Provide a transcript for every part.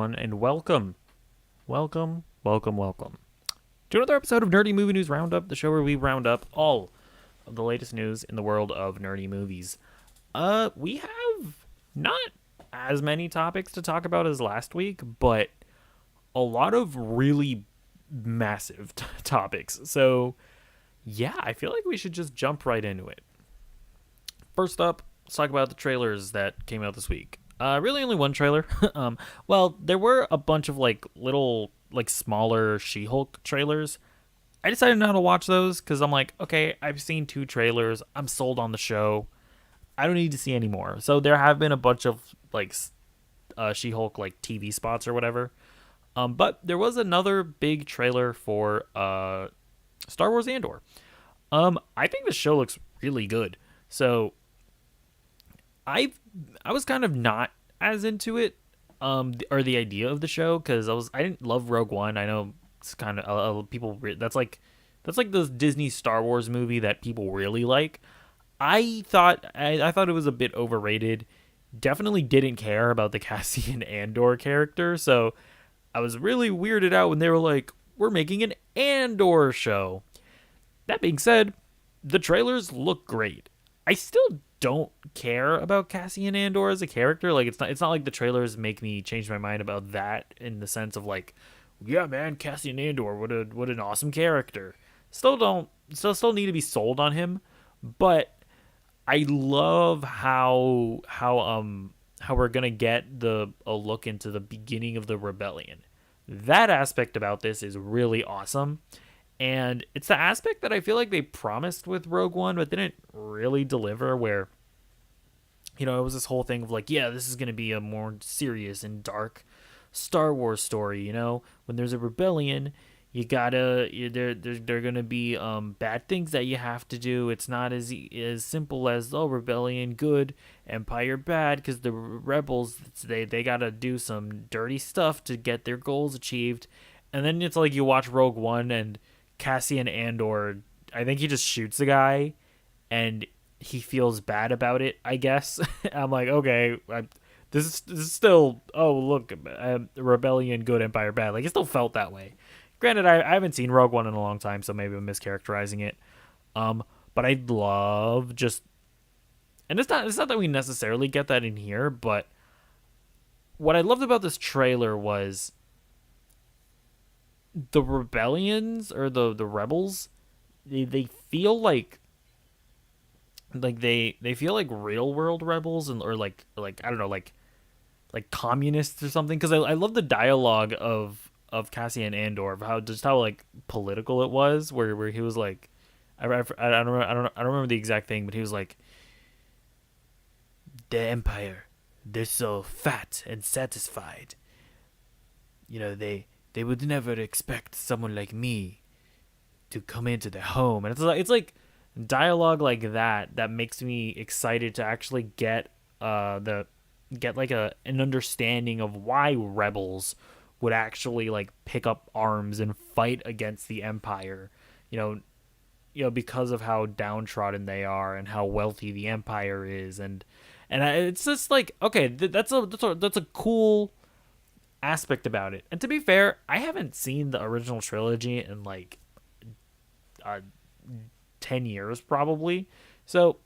everyone, and welcome to another episode of Nerdy Movie News Roundup, the show where we round up all of the latest news in the world of nerdy movies. We have not as many topics to talk about as last week, but a lot of really massive topics. So, yeah, I feel like we should just jump right into it. First up, let's talk about the trailers that came out this week. Really only one trailer. Well, there were a bunch of little smaller She-Hulk trailers. I decided not to watch those because I'm like, okay, I've seen 2 trailers. I'm sold on the show. I don't need to see any more. So there have been a bunch of She-Hulk TV spots or whatever. But there was another big trailer for Star Wars Andor. I think the show looks really good. So I was kind of not as into it, or the idea of the show, because I didn't love Rogue One. I know it's kind of people that's like the Disney Star Wars movie that people really like. I thought it was a bit overrated. Definitely didn't care about the Cassian Andor character, so I was really weirded out when they were like, "We're making an Andor show." That being said, the trailers look great. I still don't care about Cassian Andor as a character. It's not like the trailers make me change my mind about that, in the sense of yeah, man, Cassian Andor, what an awesome character. Still need to be sold on him, but I love how we're gonna get a look into the beginning of the rebellion. That aspect about this is really awesome. And it's the aspect that I feel like they promised with Rogue One, but didn't really deliver, where, it was this whole thing of yeah, this is going to be a more serious and dark Star Wars story. When there's a rebellion, there going to be bad things that you have to do. It's not as simple as, rebellion good, empire bad, because the rebels, they got to do some dirty stuff to get their goals achieved. And then it's you watch Rogue One, and Cassian Andor, I think he just shoots a guy and he feels bad about it, I guess. I'm like, okay, this is still, look, rebellion good, empire bad. It still felt that way. Granted, I haven't seen Rogue One in a long time, so maybe I'm mischaracterizing it. But I'd love just, and it's not that we necessarily get that in here, but what I loved about this trailer was the rebellions, or the rebels, they feel like they feel like real world rebels, or I don't know, like communists or something, because I love the dialogue of Cassian Andor, of how political it was, where he was like, I don't remember the exact thing, but he was like, the empire, they're so fat and satisfied, they would never expect someone like me to come into their home. And it's like dialogue like that makes me excited to actually get an understanding of why rebels would actually pick up arms and fight against the empire. Because of how downtrodden they are and how wealthy the empire is, and it's just okay, that's a cool aspect about it. And to be fair, I haven't seen the original trilogy in 10 years probably, so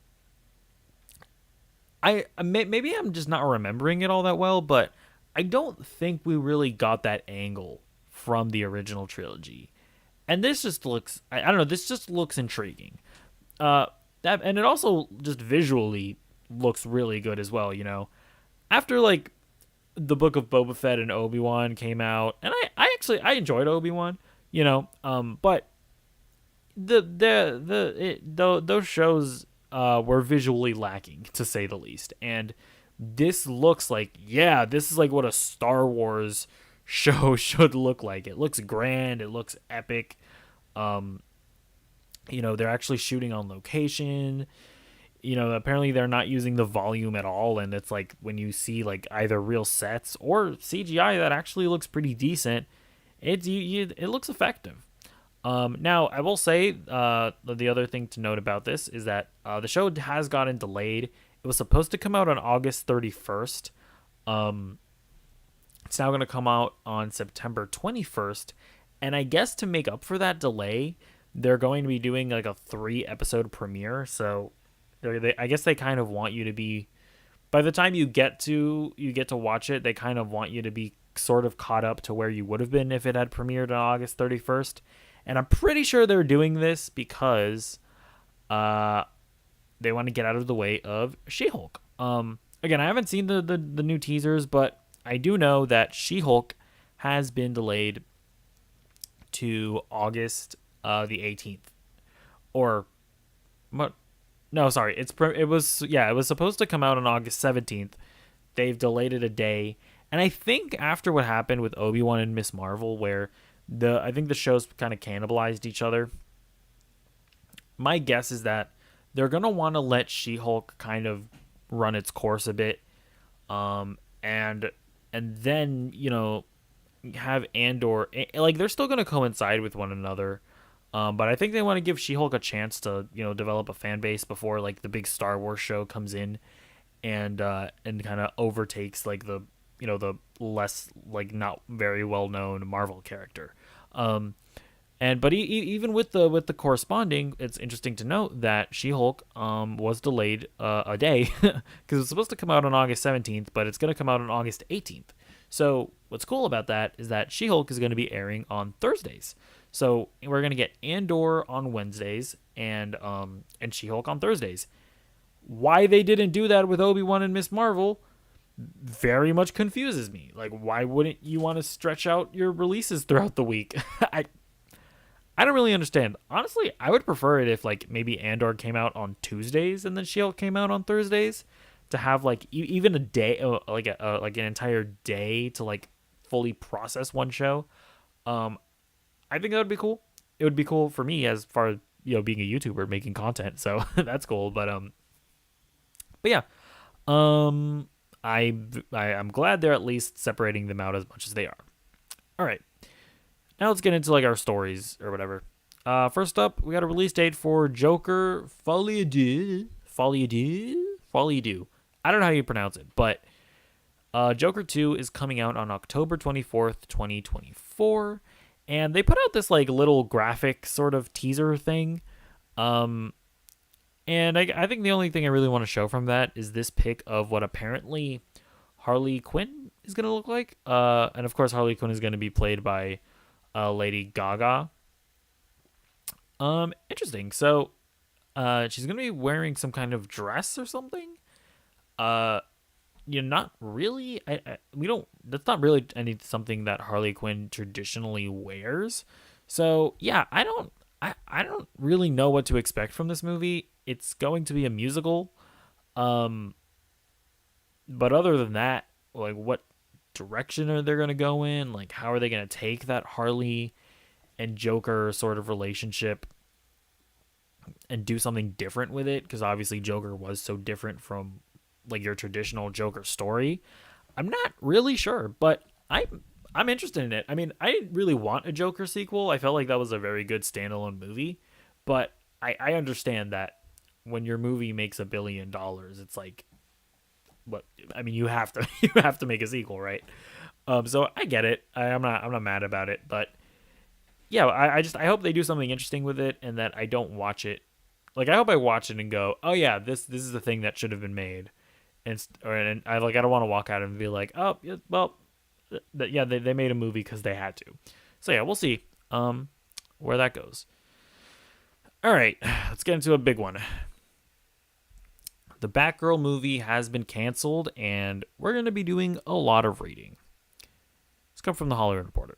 maybe I'm just not remembering it all that well, but I don't think we really got that angle from the original trilogy. And this just looks, I don't know, this just looks intriguing. And it also just visually looks really good as well. After the Book of Boba Fett and Obi-Wan came out, and I enjoyed Obi-Wan, but those shows were visually lacking, to say the least. And this looks this is what a Star Wars show should look like. It looks grand, it looks epic. They're actually shooting on location. Apparently they're not using the volume at all, and it's when you see either real sets or CGI that actually looks pretty decent, it looks effective. Now I will say, the other thing to note about this is that the show has gotten delayed. It was supposed to come out on August 31st. It's now going to come out on September 21st. And I guess to make up for that delay, they're going to be doing like a 3-episode premiere. So I guess they kind of want you to be, by the time you get to watch it, they kind of want you to be sort of caught up to where you would have been if it had premiered on August 31st. And I'm pretty sure they're doing this because they want to get out of the way of She-Hulk. Again, I haven't seen the new teasers, but I do know that She-Hulk has been delayed to August the 18th. Or what? No, sorry. It was supposed to come out on August 17th. They've delayed it a day. And I think after what happened with Obi-Wan and Miss Marvel, where I think the shows kind of cannibalized each other, my guess is that they're going to want to let She-Hulk kind of run its course a bit. And then, have Andor, like, they're still going to coincide with one another. But I think they want to give She-Hulk a chance to, develop a fan base before, like, the big Star Wars show comes in and kind of overtakes, like, the less, like, not very well known Marvel character. But even with the corresponding, it's interesting to note that She-Hulk was delayed a day because it's supposed to come out on August 17th, but it's going to come out on August 18th. So what's cool about that is that She-Hulk is going to be airing on Thursdays. So we're going to get Andor on Wednesdays and She-Hulk on Thursdays. Why they didn't do that with Obi-Wan and Miss Marvel very much confuses me. Like, why wouldn't you want to stretch out your releases throughout the week? I don't really understand. Honestly, I would prefer it if, like, maybe Andor came out on Tuesdays and then She-Hulk came out on Thursdays, to have, like, even a day, like an entire day to, like, fully process one show. I think that would be cool. It would be cool for me as far as, being a YouTuber making content. So that's cool. But yeah. I'm glad they're at least separating them out as much as they are. All right. Now let's get into, like, our stories or whatever. First up, we got a release date for Joker Folie. I don't know how you pronounce it, but Joker 2 is coming out on October 24th, 2024. And they put out this, like, little graphic sort of teaser thing. And I think the only thing I really want to show from that is this pic of what apparently Harley Quinn is going to look like. And of course, Harley Quinn is going to be played by Lady Gaga. Interesting. So she's going to be wearing some kind of dress or something. Not really. That's not really something that Harley Quinn traditionally wears. So yeah, I don't really know what to expect from this movie. It's going to be a musical. But other than that, like, what direction are they going to go in? Like, how are they going to take that Harley and Joker sort of relationship and do something different with it? Because obviously Joker was so different from, like, your traditional Joker story. I'm not really sure, but I'm interested in it. I mean, I didn't really want a Joker sequel. I felt like that was a very good standalone movie, but I understand that when your movie makes $1 billion, it's like, what? I mean, you have to make a sequel, right? So I get it. I'm not mad about it, but yeah, I hope they do something interesting with it, and that I don't watch it. Like, I hope I watch it and go, oh yeah, this is the thing that should have been made. And I don't want to walk out and be like, oh, well, yeah, they made a movie because they had to. So yeah, we'll see where that goes. All right, let's get into a big one. The Batgirl movie has been canceled, and we're going to be doing a lot of reading. Let's come from the Hollywood Reporter.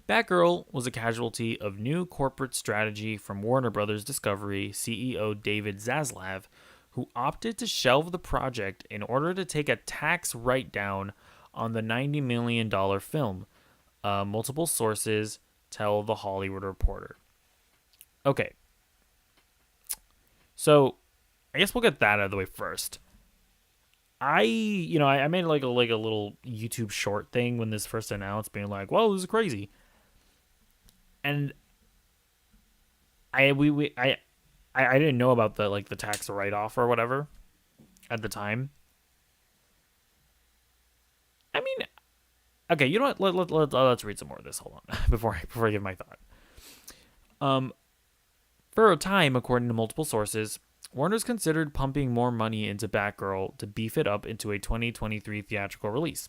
Batgirl was a casualty of new corporate strategy from Warner Brothers Discovery CEO David Zaslav, who opted to shelve the project in order to take a tax write-down on the $90 million film. Multiple sources tell the Hollywood Reporter. Okay. So, I guess we'll get that out of the way first. I made like a little YouTube short thing when this first announced, being like, "Whoa, this is crazy," and I didn't know about the tax write off or whatever at the time. I mean, okay, you know what? Let's read some more of this. Hold on, before I give my thought. Um, for a time, according to multiple sources, Warner's considered pumping more money into Batgirl to beef it up into a 2023 theatrical release.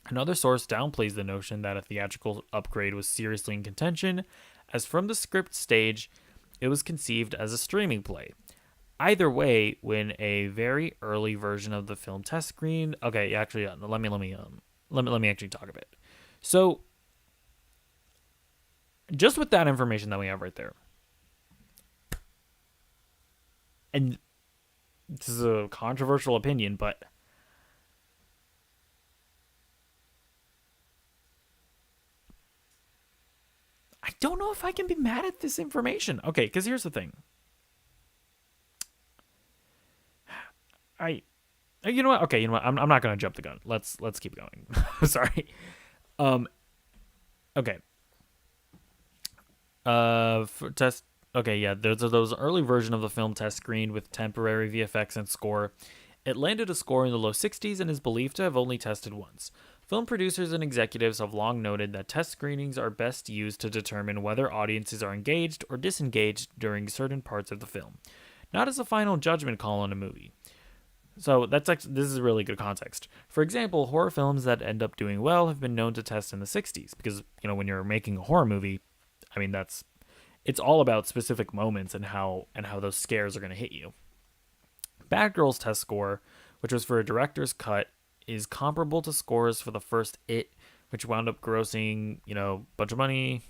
Another source downplays the notion that a theatrical upgrade was seriously in contention, as from the script stage, it was conceived as a streaming play. Either way, when a very early version of the film test screen, okay, actually, let me actually talk a bit. So, just with that information that we have right there, and this is a controversial opinion, but I don't know if I can be mad at this information. Okay, because here's the thing. I, you know what? Okay, you know what? I'm not gonna jump the gun. Let's keep going. Sorry. Um. Okay. For test. Okay, yeah. There's those early version of the film test screen with temporary VFX and score. It landed a score in the low 60s and is believed to have only tested once. Film producers and executives have long noted that test screenings are best used to determine whether audiences are engaged or disengaged during certain parts of the film, not as a final judgment call on a movie. So this is really good context. For example, horror films that end up doing well have been known to test in the 60s because, when you're making a horror movie, I mean it's all about specific moments and how those scares are going to hit you. Batgirl's test score, which was for a director's cut, is comparable to scores for the first It, which wound up grossing, a bunch of money,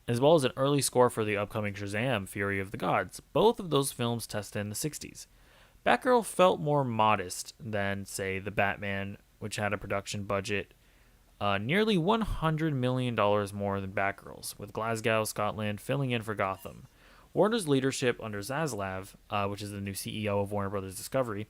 as well as an early score for the upcoming Shazam, Fury of the Gods. Both of those films tested in the 60s. Batgirl felt more modest than, say, The Batman, which had a production budget nearly $100 million more than Batgirl's, with Glasgow, Scotland filling in for Gotham. Warner's leadership under Zaslav, which is the new CEO of Warner Brothers Discovery,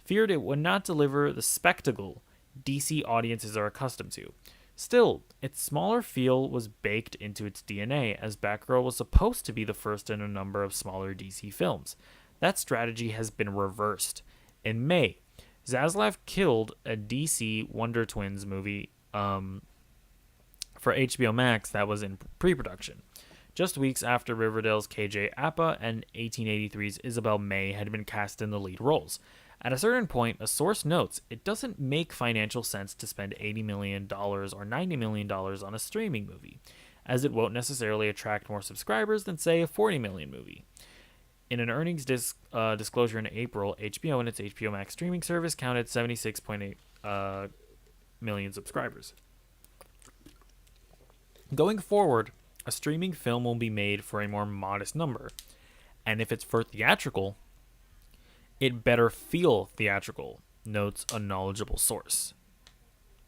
feared it would not deliver the spectacle DC audiences are accustomed to. Still, its smaller feel was baked into its DNA, as Batgirl was supposed to be the first in a number of smaller DC films. That strategy has been reversed. In May, Zaslav killed a DC Wonder Twins movie for HBO Max that was in pre-production, just weeks after Riverdale's KJ Apa and 1883's Isabel May had been cast in the lead roles. At a certain point, a source notes it doesn't make financial sense to spend $80 million or $90 million on a streaming movie, as it won't necessarily attract more subscribers than, say, a $40 million movie. In an earnings disclosure in April, HBO and its HBO Max streaming service counted 76.8 million subscribers. Going forward, a streaming film will be made for a more modest number, and if it's for theatrical, it better feel theatrical, notes a knowledgeable source.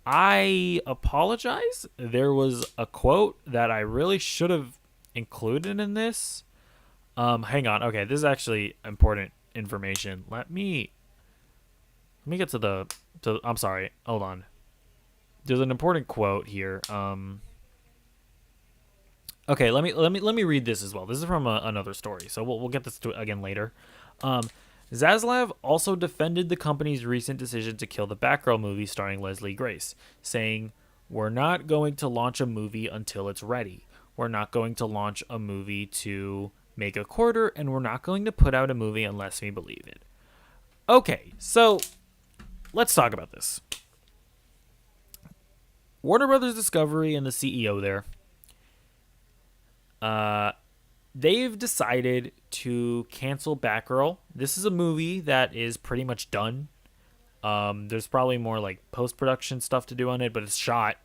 I apologize. There was a quote that I really should have included in this. Hang on. Okay, this is actually important information. Let me get to I'm sorry. Hold on. There's an important quote here. Okay, let me read this as well. This is from another story, so we'll get this to again later. Zaslav also defended the company's recent decision to kill the Batgirl movie starring Leslie Grace, saying, "We're not going to launch a movie until it's ready. We're not going to launch a movie to make a quarter, and we're not going to put out a movie unless we believe it." Okay, so let's talk about this. Warner Brothers Discovery and the CEO there, they've decided to cancel Batgirl. This is a movie that is pretty much done. There's probably more like post-production stuff to do on it, but it's shot.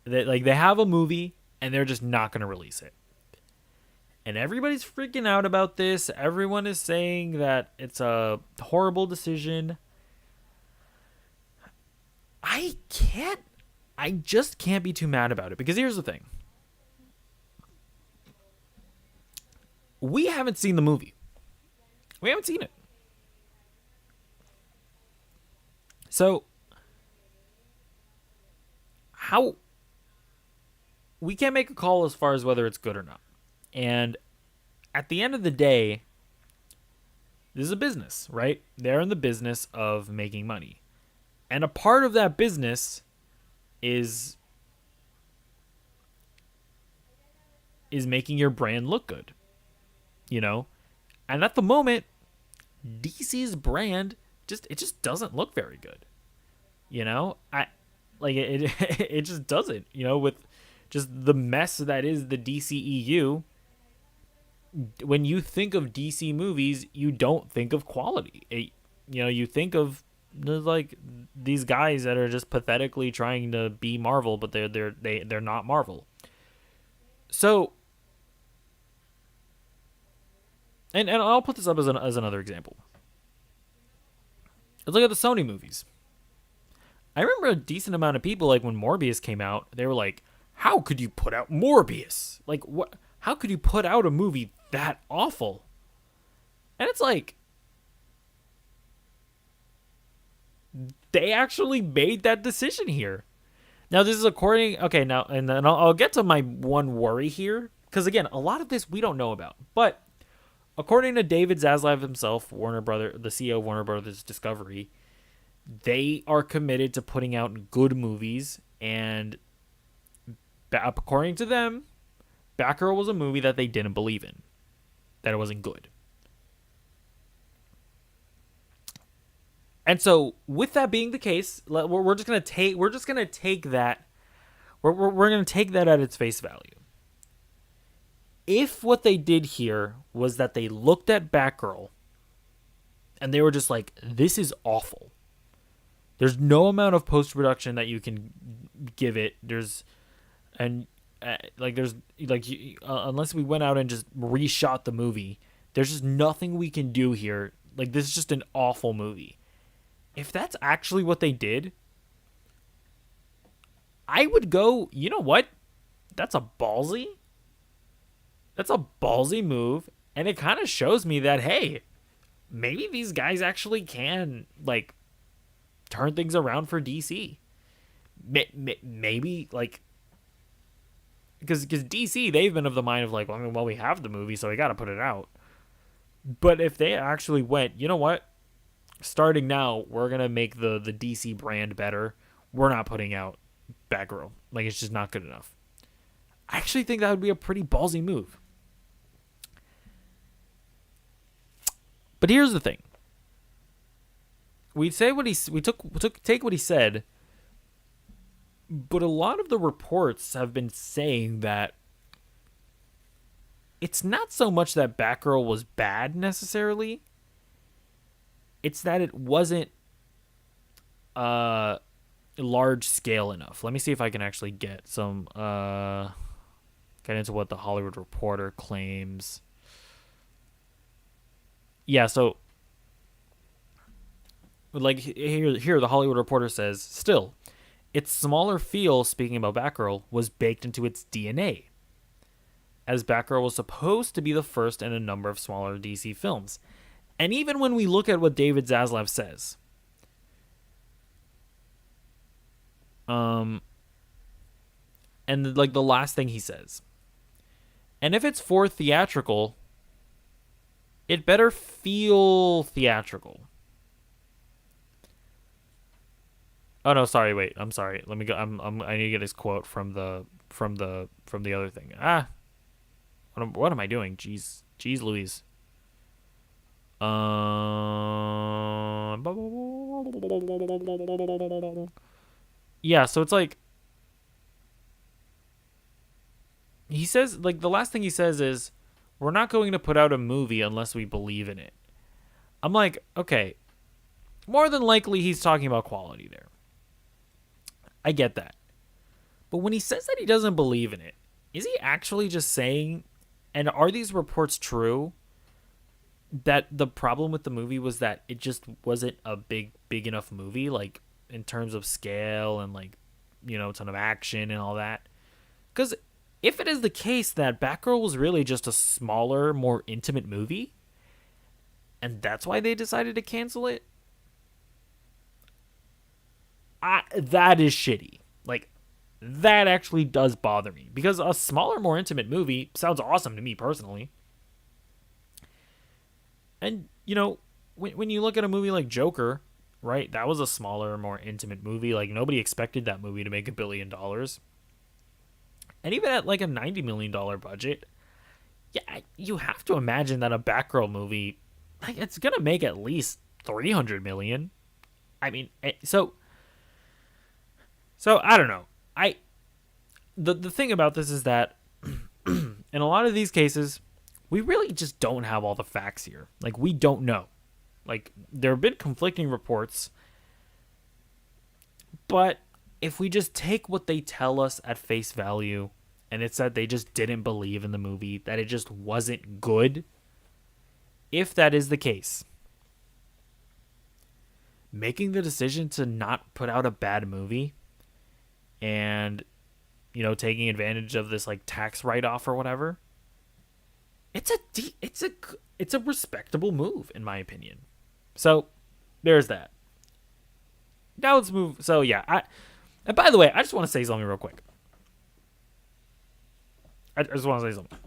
They have a movie and they're just not going to release it. And everybody's freaking out about this. Everyone is saying that it's a horrible decision. I just can't be too mad about it, because here's the thing. We haven't seen the movie. We haven't seen it. So, we can't make a call as far as whether it's good or not. And at the end of the day, this is a business, right? They're in the business of making money. And a part of that business is making your brand look good, you know? And at the moment, DC's brand just doesn't look very good. You know? It just doesn't, with just the mess that is the DCEU. When you think of DC movies, you don't think of quality. You think of like these guys that are just pathetically trying to be Marvel, but they're not Marvel. So, and I'll put this up as another example. Let's look at the Sony movies. I remember a decent amount of people, like when Morbius came out, they were like, "How could you put out Morbius? Like, what? How could you put out a movie that awful?" And it's like, they actually made that decision here. Now, this is according... Okay, now, and then I'll get to my one worry here. Because, again, a lot of this we don't know about. But, according to David Zaslav himself, the CEO of Warner Brothers Discovery, they are committed to putting out good movies. And, according to them, Batgirl was a movie that they didn't believe in. That it wasn't good. And so, with that being the case, we're just gonna take that. We're gonna take that at its face value. If what they did here was that they looked at Batgirl and they were just like, "This is awful. There's no amount of post-production that you can give it. Unless we went out and just reshot the movie, there's just nothing we can do here. Like, this is just an awful movie." If that's actually what they did, I would go, you know what? That's a ballsy move. And it kind of shows me that, hey, maybe these guys actually can, like, turn things around for DC. Maybe, like, because DC, they've been of the mind of, like, well, we have the movie, so we got to put it out. But if they actually went, you know what? Starting now, we're going to make the DC brand better. We're not putting out Batgirl. Like, it's just not good enough. I actually think that would be a pretty ballsy move. But here's the thing. We take what he said, but a lot of the reports have been saying that it's not so much that Batgirl was bad necessarily. It's that it wasn't large scale enough. Let me see if I can actually get some get into what the Hollywood Reporter claims. Yeah, so like here the Hollywood Reporter says, still, its smaller feel, speaking about Batgirl, was baked into its DNA, as Batgirl was supposed to be the first in a number of smaller DC films. And even when we look at what David Zaslav says, and like the last thing he says, and if it's for theatrical, it better feel theatrical. Oh no, sorry, wait, I'm sorry. Let me go. I need to get his quote from the other thing. What am I doing? Jeez Louise. Yeah, so it's like he says, like, the last thing he says is, "We're not going to put out a movie unless we believe in it." I'm like, okay, more than likely he's talking about quality there. I get that. But when he says that he doesn't believe in it, is he actually just saying, and are these reports true, that the problem with the movie was that it just wasn't a big enough movie, like, in terms of scale and, like, a ton of action and all that? Because if it is the case that Batgirl was really just a smaller, more intimate movie, and that's why they decided to cancel it, that is shitty. Like, that actually does bother me, because a smaller, more intimate movie sounds awesome to me personally. And, when you look at a movie like Joker, right? That was a smaller, more intimate movie. Like, nobody expected that movie to make $1 billion. And even at like a $90 million budget, yeah, you have to imagine that a Batgirl movie, like, it's gonna make at least 300 million. I mean, so I don't know. The thing about this is that in a lot of these cases, we really just don't have all the facts here. Like, we don't know. Like, there have been conflicting reports, but if we just take what they tell us at face value, and it's that they just didn't believe in the movie, that it just wasn't good, if that is the case, making the decision to not put out a bad movie and, you know, taking advantage of this like tax write-off or whatever, it's a respectable move in my opinion. So there's that. Now let's move. So yeah, and by the way, I just want to say something real quick. I just want to say something.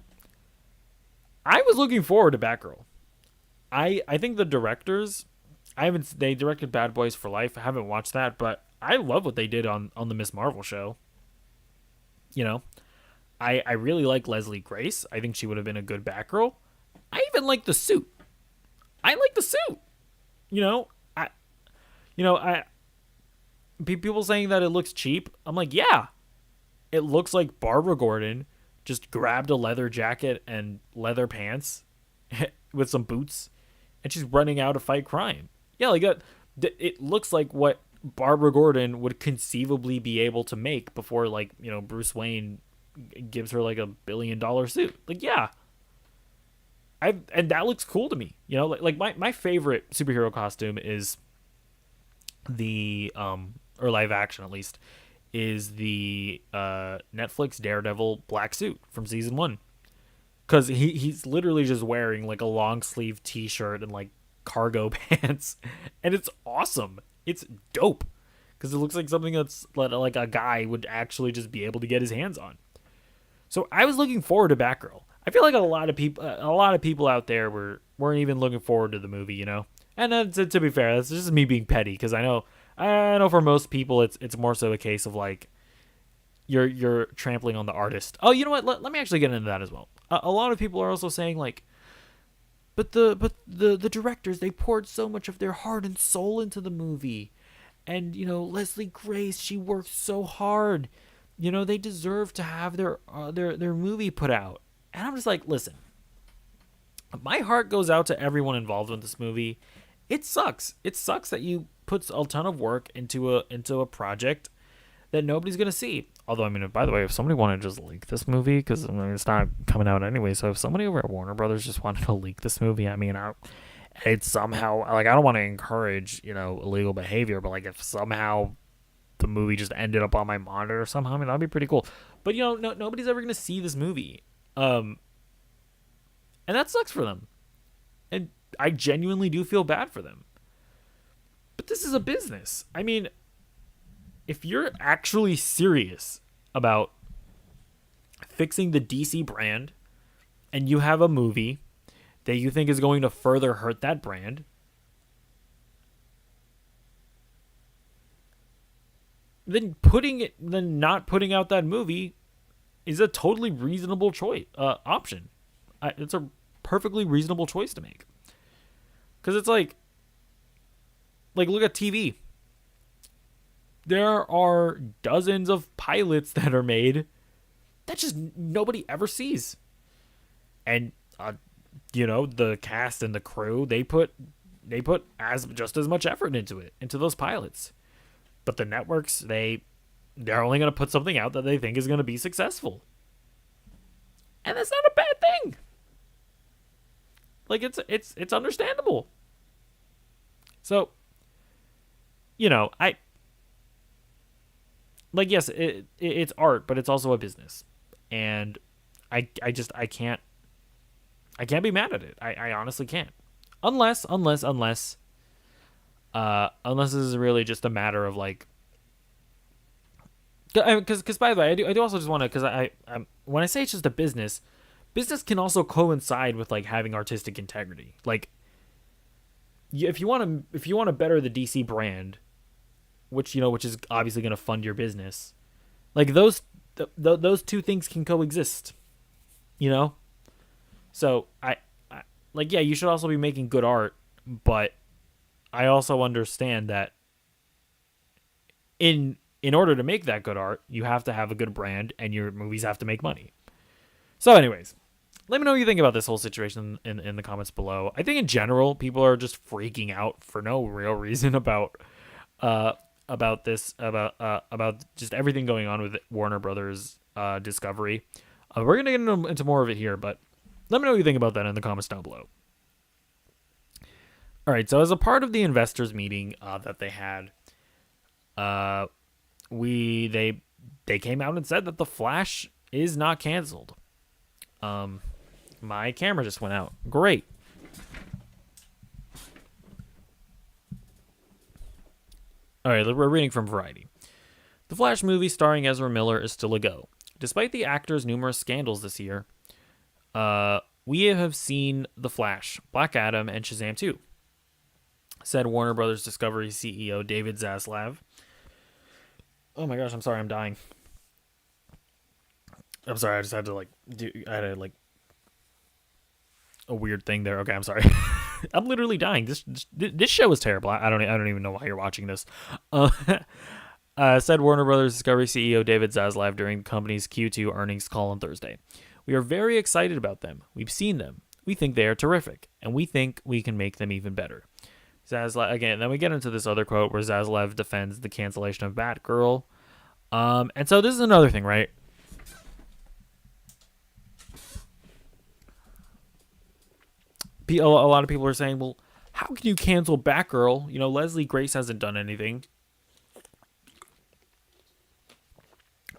I was looking forward to Batgirl. I think the directors, they directed Bad Boys for Life. I haven't watched that, but I love what they did on the Miss Marvel show. You know, I really like Leslie Grace. I think she would have been a good Batgirl. I even like the suit. I like the suit. People saying that it looks cheap. I'm like, yeah, it looks like Barbara Gordon just grabbed a leather jacket and leather pants with some boots, and she's running out to fight crime. Yeah, like that. It looks like what Barbara Gordon would conceivably be able to make before, like, you know, Bruce Wayne gives her like $1 billion suit. Like, yeah. And that looks cool to me. You know, like my favorite superhero costume is the or live action at least, is the Netflix Daredevil black suit from season 1. Because he's literally just wearing like a long sleeve t-shirt and like cargo pants, and it's awesome. It's dope because it looks like something that's like a guy would actually just be able to get his hands on. So I was looking forward to Batgirl. I feel like a lot of people out there weren't even looking forward to the movie, you know. And to be fair, that's just me being petty, because I know for most people it's more so a case of like you're trampling on the artist. Oh, you know what? Let me actually get into that as well. A lot of people are also saying like, but the directors, they poured so much of their heart and soul into the movie, and you know, Leslie Grace, she worked so hard. You know, they deserve to have their movie put out. And I'm just like, listen, my heart goes out to everyone involved with this movie. It sucks. It sucks that you put a ton of work into a project that nobody's gonna see. Although, I mean, by the way, if somebody wanted to just leak this movie, because I mean, it's not coming out anyway, so if somebody over at Warner Brothers just wanted to leak this movie, I mean, it's somehow, like, I don't want to encourage, you know, illegal behavior, but like if somehow the movie just ended up on my monitor somehow, I mean, that'd be pretty cool. But you know, nobody's ever gonna see this movie, and that sucks for them. And I genuinely do feel bad for them. But this is a business. I mean, if you're actually serious about fixing the DC brand and you have a movie that you think is going to further hurt that brand, then not putting out that movie is a totally reasonable option. It's a perfectly reasonable choice to make. Because it's like look at TV. There are dozens of pilots that are made that just nobody ever sees. And, you know, the cast and the crew, they put just as much effort into those pilots. But the networks, they're only going to put something out that they think is going to be successful. And that's not a bad thing. Like, it's understandable. So, you know, yes, it's art, but it's also a business. And I can't be mad at it. I honestly can't. Unless this is really just a matter of like, because by the way, I do also just want to, because I'm when I say it's just a business can also coincide with like having artistic integrity. Like, if you want to better the DC brand, which is obviously going to fund your business, like those two things can coexist, you know. So I like, yeah, you should also be making good art, but I also understand that in order to make that good art, you have to have a good brand, and your movies have to make money. So, anyways, let me know what you think about this whole situation in the comments below. I think in general, people are just freaking out for no real reason about just everything going on with Warner Brothers Discovery. We're gonna get into more of it here, but let me know what you think about that in the comments down below. All right, so as a part of the investors meeting that they had, they came out and said that The Flash is not canceled. My camera just went out. Great. All right, we're reading from Variety. The Flash movie starring Ezra Miller is still a go. Despite the actor's numerous scandals this year, we have seen The Flash, Black Adam, and Shazam 2, said Warner Brothers Discovery CEO David Zaslav. Oh my gosh, I'm sorry, I'm dying. I'm sorry, I just had to I had a weird thing there. Okay, I'm sorry. I'm literally dying. This show is terrible. I don't even know why you're watching this. Said Warner Brothers Discovery CEO David Zaslav during the company's Q2 earnings call on Thursday. We are very excited about them. We've seen them. We think they are terrific, and we think we can make them even better. Zaslav, again, then we get into this other quote where Zaslav defends the cancellation of Batgirl. And so this is another thing, right? A lot of people are saying, well, how can you cancel Batgirl? You know, Leslie Grace hasn't done anything.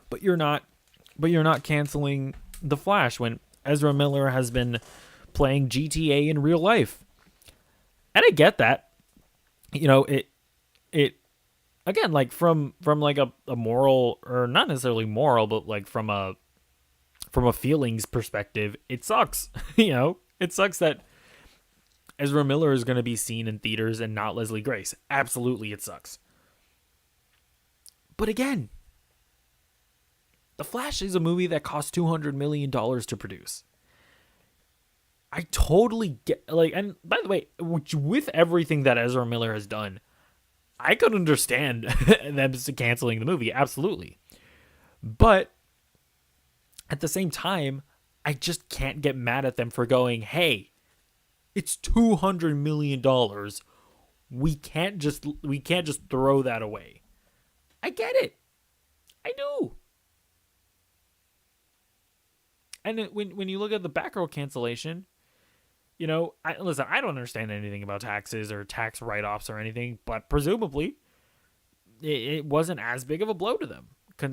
But you're not canceling The Flash when Ezra Miller has been playing GTA in real life. And I get that. You know, it again, like from like a moral, or not necessarily moral, but like from a feelings perspective, it sucks. You know, it sucks that Ezra Miller is going to be seen in theaters and not Leslie Grace. Absolutely, it sucks. But again, The Flash is a movie that cost $200 million to produce. I totally get, and by the way, with everything that Ezra Miller has done, I could understand them canceling the movie, absolutely. But at the same time, I just can't get mad at them for going, hey, it's $200 million. We can't just throw that away. I get it. I do. And when you look at the Batgirl cancellation, you know, I don't understand anything about taxes or tax write-offs or anything, but presumably it wasn't as big of a blow to them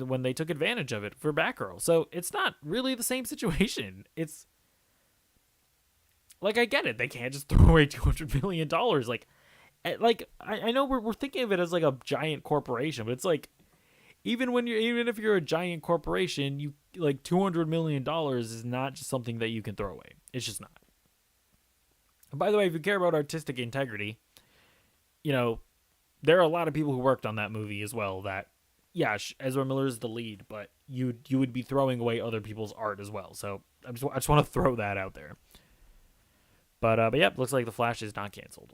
when they took advantage of it for Batgirl. So it's not really the same situation. It's like, I get it. They can't just throw away $200 million. I know we're thinking of it as like a giant corporation, but it's like, even if you're a giant corporation, you like $200 million is not just something that you can throw away. It's just not. By the way, if you care about artistic integrity, you know, there are a lot of people who worked on that movie as well that, yeah, Ezra Miller is the lead, but you would be throwing away other people's art as well. So I just want to throw that out there. But yeah, looks like The Flash is not canceled.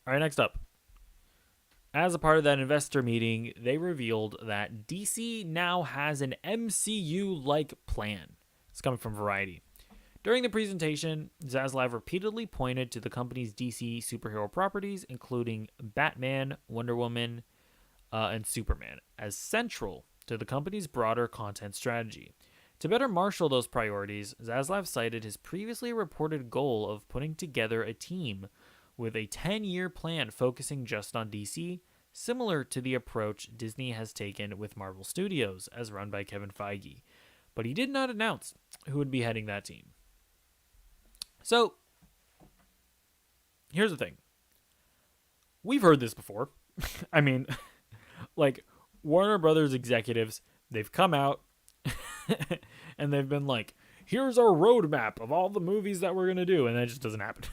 All right, next up. As a part of that investor meeting, they revealed that DC now has an MCU-like plan. It's coming from Variety. During the presentation, Zaslav repeatedly pointed to the company's DC superhero properties, including Batman, Wonder Woman, and Superman, as central to the company's broader content strategy. To better marshal those priorities, Zaslav cited his previously reported goal of putting together a team with a 10-year plan focusing just on DC, similar to the approach Disney has taken with Marvel Studios, as run by Kevin Feige. But he did not announce who would be heading that team. So, here's the thing. We've heard this before. I mean, like, Warner Brothers executives, they've come out and they've been like, here's our roadmap of all the movies that we're going to do. And that just doesn't happen.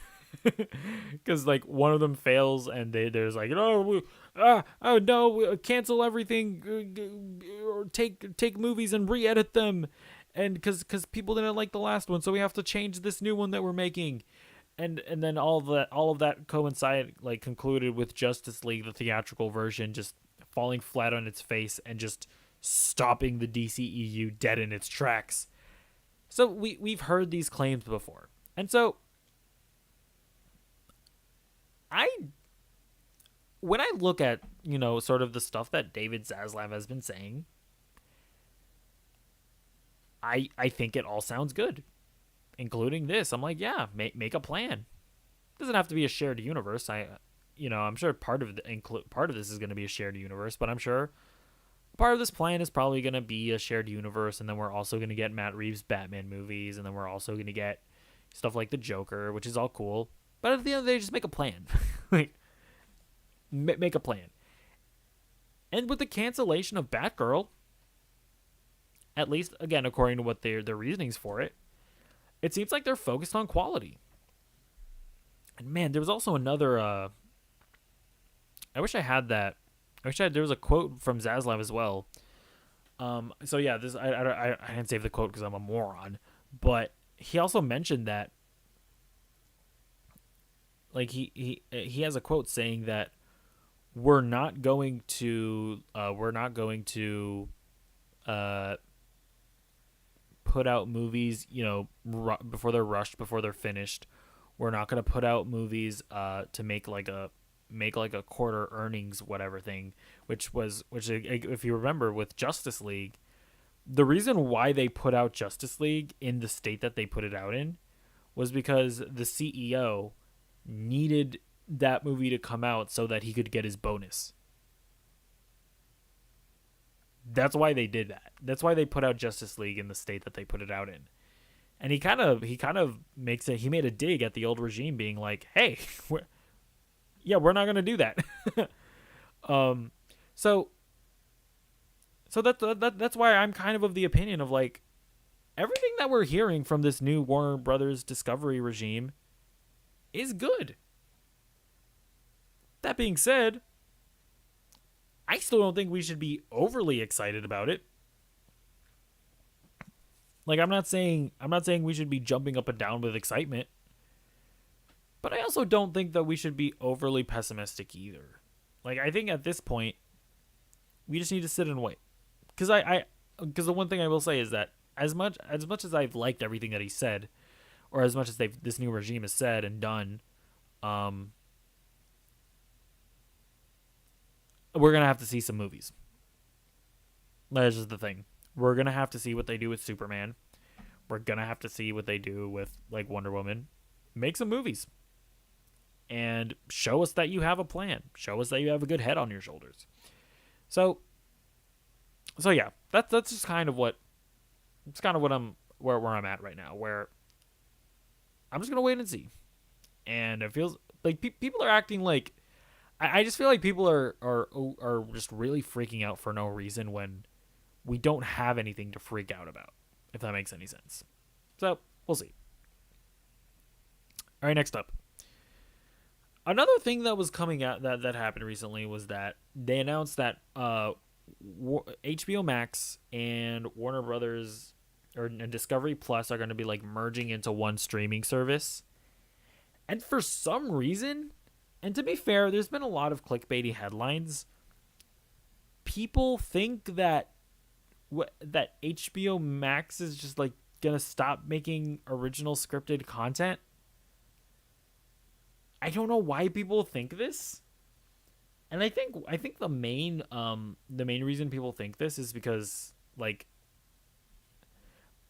because like one of them fails and there's like, oh no, cancel everything, or take movies and re-edit them, and because people didn't like the last one, so we have to change this new one that we're making. And then all of that concluded with Justice League, the theatrical version, just falling flat on its face and just stopping the DCEU dead in its tracks. So we've heard these claims before. And so when I look at, sort of the stuff that David Zaslav has been saying, I think it all sounds good, including this. I'm like, yeah, make a plan. It doesn't have to be a shared universe. I'm sure part of this is going to be a shared universe, but I'm sure part of this plan is probably going to be a shared universe, and then we're also going to get Matt Reeves' Batman movies, and then we're also going to get stuff like the Joker, which is all cool. But at the end of the day, just make a plan. Make a plan. And with the cancellation of Batgirl, at least, again, according to what their reasonings for it, it seems like they're focused on quality. And man, there was also another, I wish I had that. There was a quote from Zaslav as well. So yeah, this I didn't save the quote because I'm a moron, but he also mentioned that, like, he has a quote saying that we're not going to put out movies, before they're rushed, before they're finished. We're not going to put out movies to make like a quarter earnings whatever thing, which if you remember with Justice League, the reason why they put out Justice League in the state that they put it out in was because the CEO needed that movie to come out so that he could get his bonus. That's why they did that. That's why they put out Justice League in the state that they put it out in. And he kind of he made a dig at the old regime, being like, hey, we're not going to do that. So that's why I'm kind of the opinion of, like, everything that we're hearing from this new Warner Brothers Discovery regime is good. That being said, I still don't think we should be overly excited about it. Like, I'm not saying we should be jumping up and down with excitement, but I also don't think that we should be overly pessimistic either. Like, I think at this point, we just need to sit and wait. Because the one thing I will say is that as much as I've liked everything that he said, or as much as this new regime has said and done, we're gonna have to see some movies. That's just the thing. We're gonna have to see what they do with Superman. We're gonna have to see what they do with, like, Wonder Woman. Make some movies. And show us that you have a plan. Show us that you have a good head on your shoulders. So yeah, that's just kind of what I'm where I'm at right now, where I'm just gonna wait and see. And it feels like people are acting like, I just feel like people are just really freaking out for no reason when we don't have anything to freak out about, if that makes any sense. So we'll see. All right, next up. Another thing that was coming out that happened recently was that they announced that HBO Max and Warner Brothers and Discovery Plus are going to be, like, merging into one streaming service. And for some reason, and to be fair, there's been a lot of clickbaity headlines, people think that HBO Max is just, like, going to stop making original scripted content. I don't know why people think this. And I think the main reason people think this is because, like,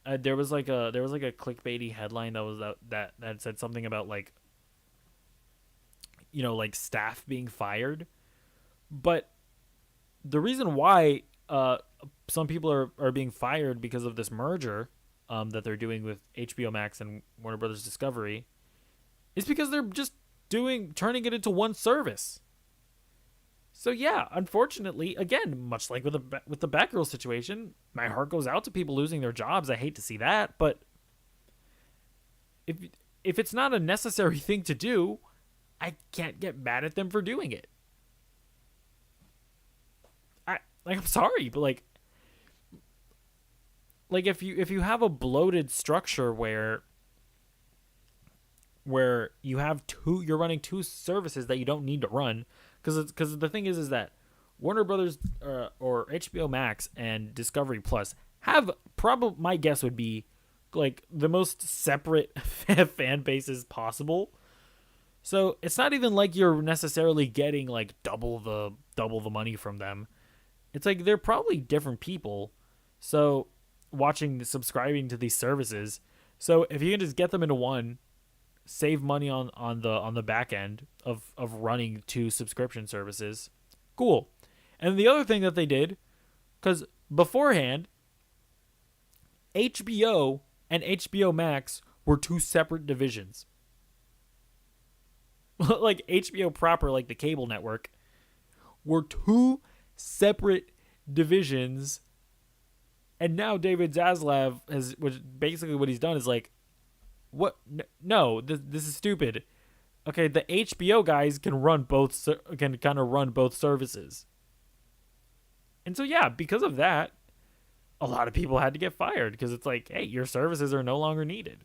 there was like a clickbaity headline that said something about, like, like, staff being fired. But the reason why some people are being fired because of this merger that they're doing with HBO Max and Warner Brothers Discovery is because they're just turning it into one service. So yeah, unfortunately, again, much like with the Batgirl situation, my heart goes out to people losing their jobs. I hate to see that, but if it's not a necessary thing to do, I can't get mad at them for doing it. I'm sorry, but like if you have a bloated structure where you're running two services that you don't need to run, because the thing is that Warner Brothers or HBO Max and Discovery Plus have probably, my guess would be, like the most separate fan bases possible. So it's not even like you're necessarily getting like double the money from them. It's like they're probably different people. So subscribing to these services. So if you can just get them into one, save money on the back end of running two subscription services, cool. And the other thing that they did, because beforehand, HBO and HBO Max were two separate divisions. Like HBO proper, like the cable network, were two separate divisions. And now David Zaslav which basically what he's done is like, what? No, this is stupid. Okay, the HBO guys can kind of run both services. And so yeah, because of that, a lot of people had to get fired because it's like, hey, your services are no longer needed.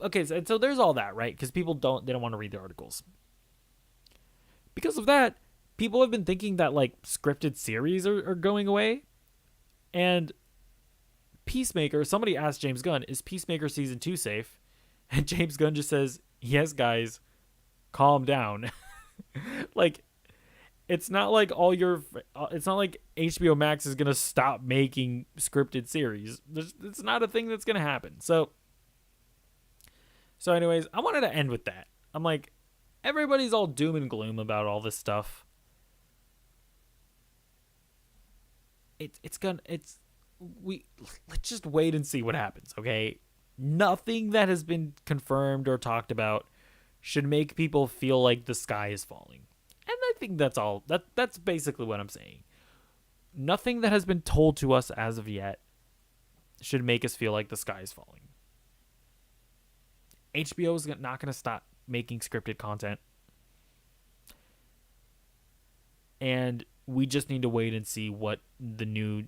Okay, so there's all that, right? Because people don't want to read the articles. Because of that, people have been thinking that like scripted series are going away. And Peacemaker, somebody asked James Gunn, is Peacemaker season 2 safe? And James Gunn just says, yes, guys, calm down. Like, it's not like it's not like HBO Max is going to stop making scripted series. It's not a thing that's going to happen. So anyways, I wanted to end with that. I'm like, everybody's all doom and gloom about all this stuff. Let's just wait and see what happens, okay? Nothing that has been confirmed or talked about should make people feel like the sky is falling. And I think that's all. That's basically what I'm saying. Nothing that has been told to us as of yet should make us feel like the sky is falling. HBO is not going to stop making scripted content. And we just need to wait and see what the new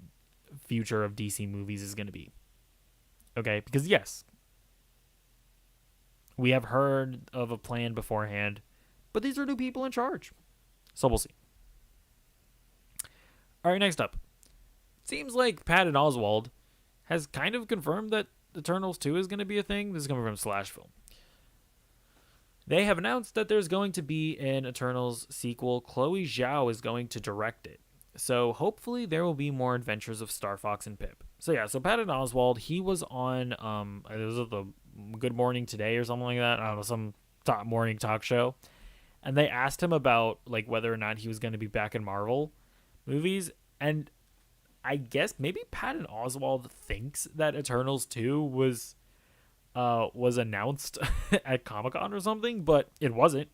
future of DC movies is going to be. Okay? Because yes, we have heard of a plan beforehand, but these are new people in charge. So we'll see. All right, next up. Seems like Patton Oswald has kind of confirmed that Eternals 2 is going to be a thing. This is coming from Slash Film. They have announced that there's going to be an Eternals sequel. Chloe Zhao is going to direct it. So hopefully there will be more adventures of Star Fox and Pip. So yeah, so Patton Oswalt, he was on it was the Good Morning Today or something like that. I don't know, some morning talk show. And they asked him about like whether or not he was going to be back in Marvel movies. And I guess maybe Patton Oswalt thinks that Eternals 2 was announced at Comic-Con or something, but it wasn't.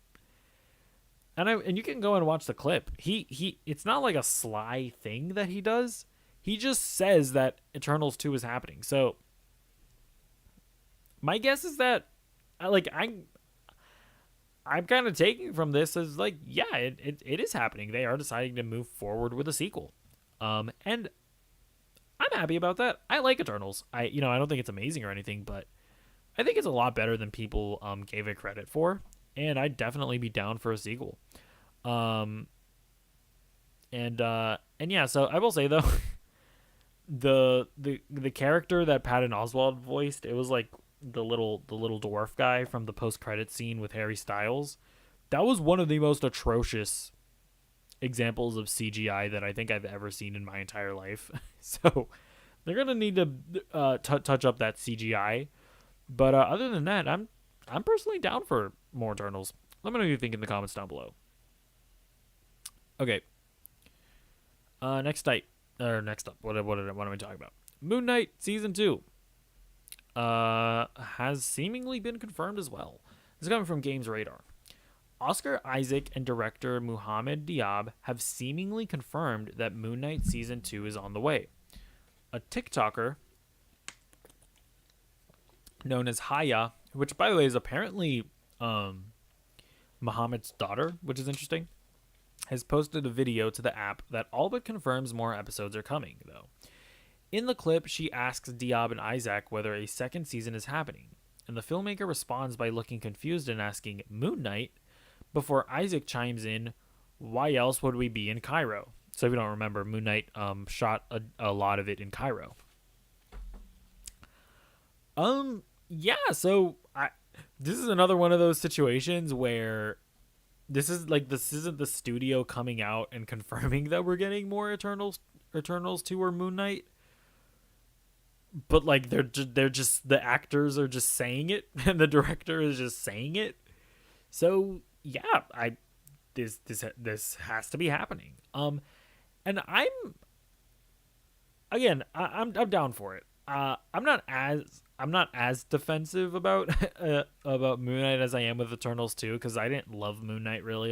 And you can go and watch the clip. He it's not like a sly thing that he does. He just says that Eternals 2 is happening. So my guess is that I'm kind of taking from this as like, yeah, it is happening. They are deciding to move forward with a sequel. And I'm happy about that. I like Eternals. I don't think it's amazing or anything, but I think it's a lot better than people gave it credit for. And I'd definitely be down for a sequel. And yeah, so I will say though, the character that Patton Oswalt voiced, it was like the little dwarf guy from the post-credit scene with Harry Styles. That was one of the most atrocious examples of CGI that I think I've ever seen in my entire life. So they're gonna need to touch up that CGI. But other than that, I'm personally down for more Eternals. Let me know what you think in the comments down below. Okay. Next up. What am I talking about? Moon Knight Season 2 has seemingly been confirmed as well. This is coming from Games Radar. Oscar Isaac and director Muhammad Diab have seemingly confirmed that Moon Knight Season 2 is on the way. A TikToker known as Haya which by the way is apparently Muhammad's daughter, which is interesting, has posted a video to the app that all but confirms more episodes are coming, though. In the clip, she asks Diab and Isaac whether a second season is happening, and the filmmaker responds by looking confused and asking Moon Knight, before Isaac chimes in, why else would we be in Cairo? So if you don't remember, Moon Knight shot a lot of it in Cairo. Yeah, so this is another one of those situations where this isn't the studio coming out and confirming that we're getting more Eternals 2 or Moon Knight. But like they're just the actors are just saying it and the director is just saying it. So yeah, this has to be happening. And I'm down for it. I'm not as defensive about about Moon Knight as I am with Eternals 2, because I didn't love Moon Knight really.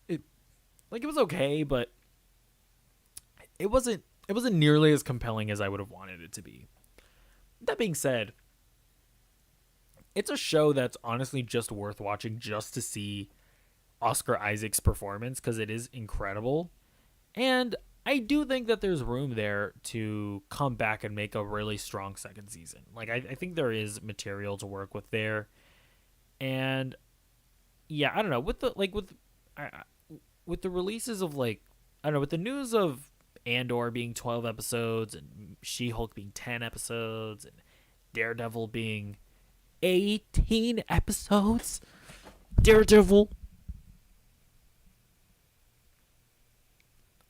It was okay, but it wasn't nearly as compelling as I would have wanted it to be. That being said, it's a show that's honestly just worth watching just to see Oscar Isaac's performance, because it is incredible. And I do think that there's room there to come back and make a really strong second season. Like, I think there is material to work with there. And yeah, I don't know, with the releases of with the news of Andor being 12 episodes and She-Hulk being 10 episodes and Daredevil being 18 episodes. Daredevil.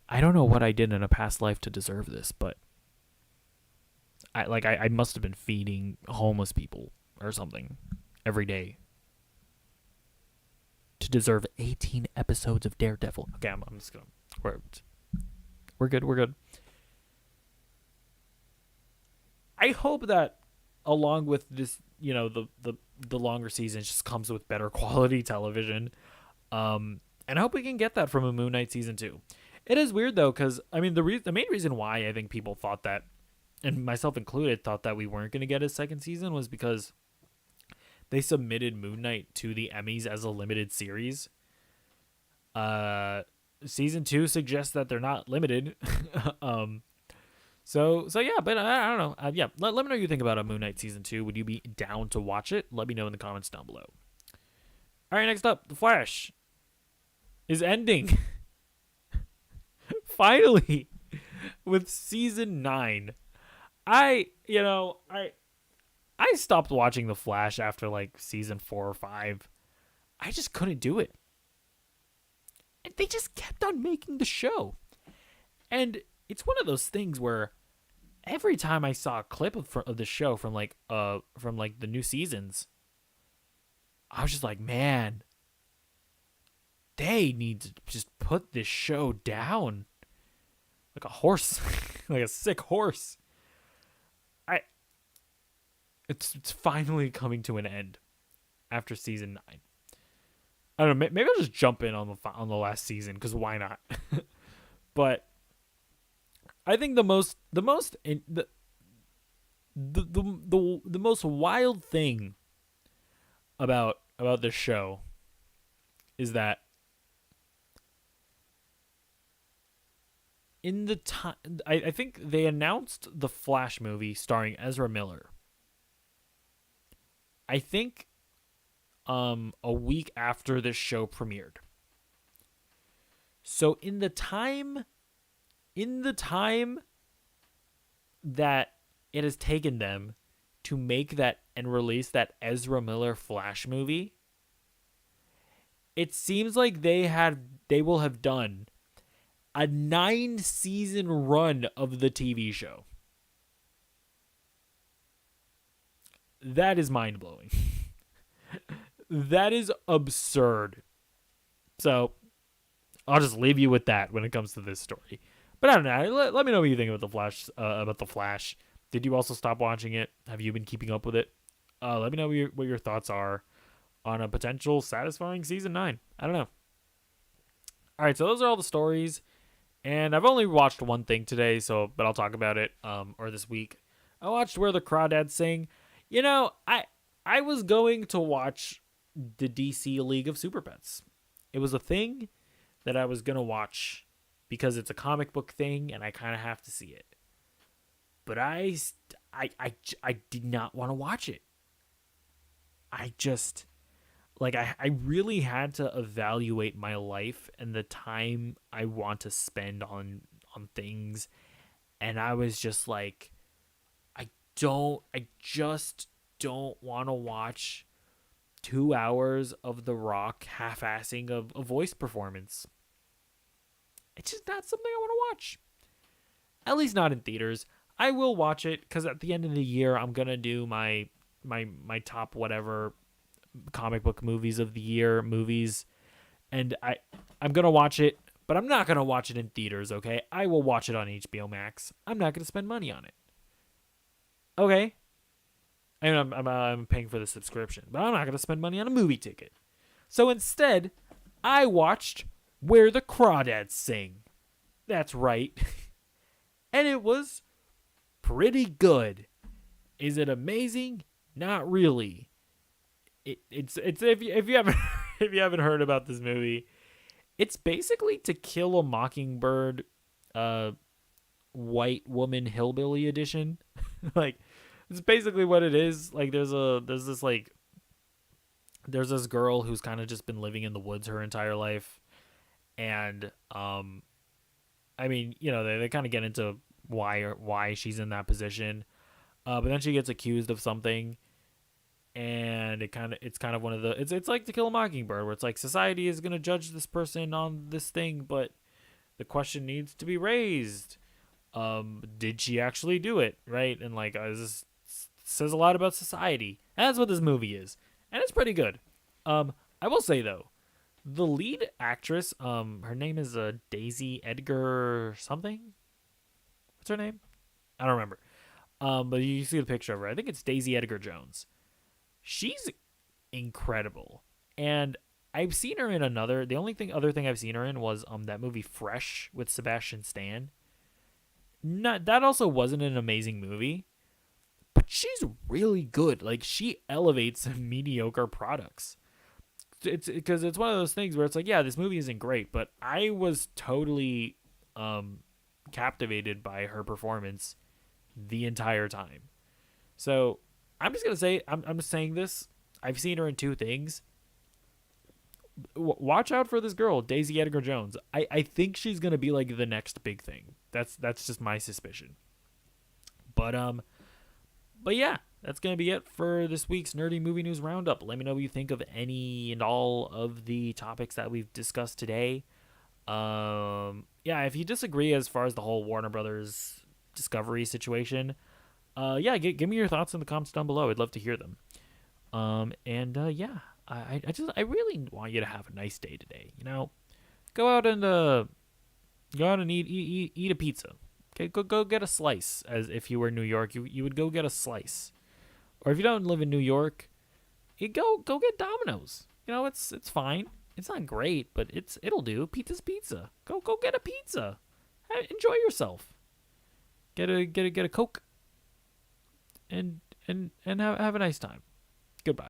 I don't know what I did in a past life to deserve this, but I must have been feeding homeless people or something every day to deserve 18 episodes of Daredevil. Okay, I'm just gonna we're good. I hope that along with this, the longer seasons just comes with better quality television. And I hope we can get that from a Moon Knight season 2. It is weird though, because I mean the main reason why I think people thought that, and myself included, thought that we weren't going to get a second season was because they submitted Moon Knight to the Emmys as a limited series. Season 2 suggests that they're not limited. So yeah, but I don't know. Yeah, let me know what you think about a Moon Knight season 2. Would you be down to watch it? Let me know in the comments down below. All right, next up, The Flash is ending. Finally, with season 9. I stopped watching The Flash after like season 4 or 5. I just couldn't do it. And they just kept on making the show. And it's one of those things where every time I saw a clip of the show from the new seasons, I was just like, man, they need to just put this show down. Like a horse, like a sick horse. It's finally coming to an end after season 9. I don't know. Maybe I'll just jump in on the last season, because why not? But I think the most wild thing about this show is that in the time, I think they announced the Flash movie starring Ezra Miller, I think a week after this show premiered. So in the time that it has taken them to make that and release that Ezra Miller Flash movie, it seems like they will have done a 9-season run of the TV show. That is mind-blowing. That is absurd. So I'll just leave you with that when it comes to this story. But I don't know. Let me know what you think about the Flash. Did you also stop watching it? Have you been keeping up with it? Let me know what your thoughts are on a potential satisfying season 9. I don't know. All right, so those are all the stories. And I've only watched one thing today, but I'll talk about it or this week. I watched Where the Crawdads Sing. I was going to watch the DC League of Super Pets. It was a thing that I was going to watch because it's a comic book thing and I kind of have to see it. But I did not want to watch it. I just, like, I really had to evaluate my life and the time I want to spend on things. And I was just like, I just don't want to watch 2 hours of The Rock half-assing a voice performance. It's just not something I want to watch. At least not in theaters. I will watch it because at the end of the year, I'm going to do my top whatever comic book movies of the year movies. And I'm going to watch it, but I'm not going to watch it in theaters, okay? I will watch it on HBO Max. I'm not going to spend money on it. Okay? And I'm paying for the subscription, but I'm not going to spend money on a movie ticket. So instead, I watched Where the Crawdads Sing. That's right. And it was pretty good. Is it amazing? Not really. It's if you haven't if you haven't heard about this movie, it's basically To Kill a Mockingbird, white woman hillbilly edition. Like, it's basically what it is. Like, there's this girl who's kind of just been living in the woods her entire life, and I mean, you know, they kind of get into why she's in that position, but then she gets accused of something, and it's kind of one of the it's like To Kill a Mockingbird, where it's like society is gonna judge this person on this thing, but the question needs to be raised: did she actually do it, right? And like, this says a lot about society. And that's what this movie is, and it's pretty good. I will say though, the lead actress, her name is Daisy Edgar something. What's her name? I don't remember. But you see the picture of her. I think it's Daisy Edgar Jones. She's incredible, and I've seen her in another. The only other thing I've seen her in was that movie Fresh with Sebastian Stan. That also wasn't an amazing movie, but she's really good. Like, she elevates mediocre products. It's because it's one of those things where it's like, yeah, this movie isn't great, but I was totally captivated by her performance the entire time. So I'm just gonna say, I'm saying this. I've seen her in 2 things. Watch out for this girl, Daisy Edgar Jones. I think she's gonna be like the next big thing. That's just my suspicion. But yeah, that's gonna be it for this week's Nerdy Movie News Roundup. Let me know what you think of any and all of the topics that we've discussed today. Yeah, if you disagree as far as the whole Warner Brothers Discovery situation, yeah, give me your thoughts in the comments down below. I'd love to hear them. Yeah, I really want you to have a nice day today. You know, go out and eat a pizza. Okay, go get a slice. As if you were in New York, you would go get a slice. Or if you don't live in New York, you go get Domino's. You know, it's fine. It's not great, but it'll do. Pizza's pizza. Go get a pizza. Enjoy yourself. Get a Coke. And have a nice time. Goodbye.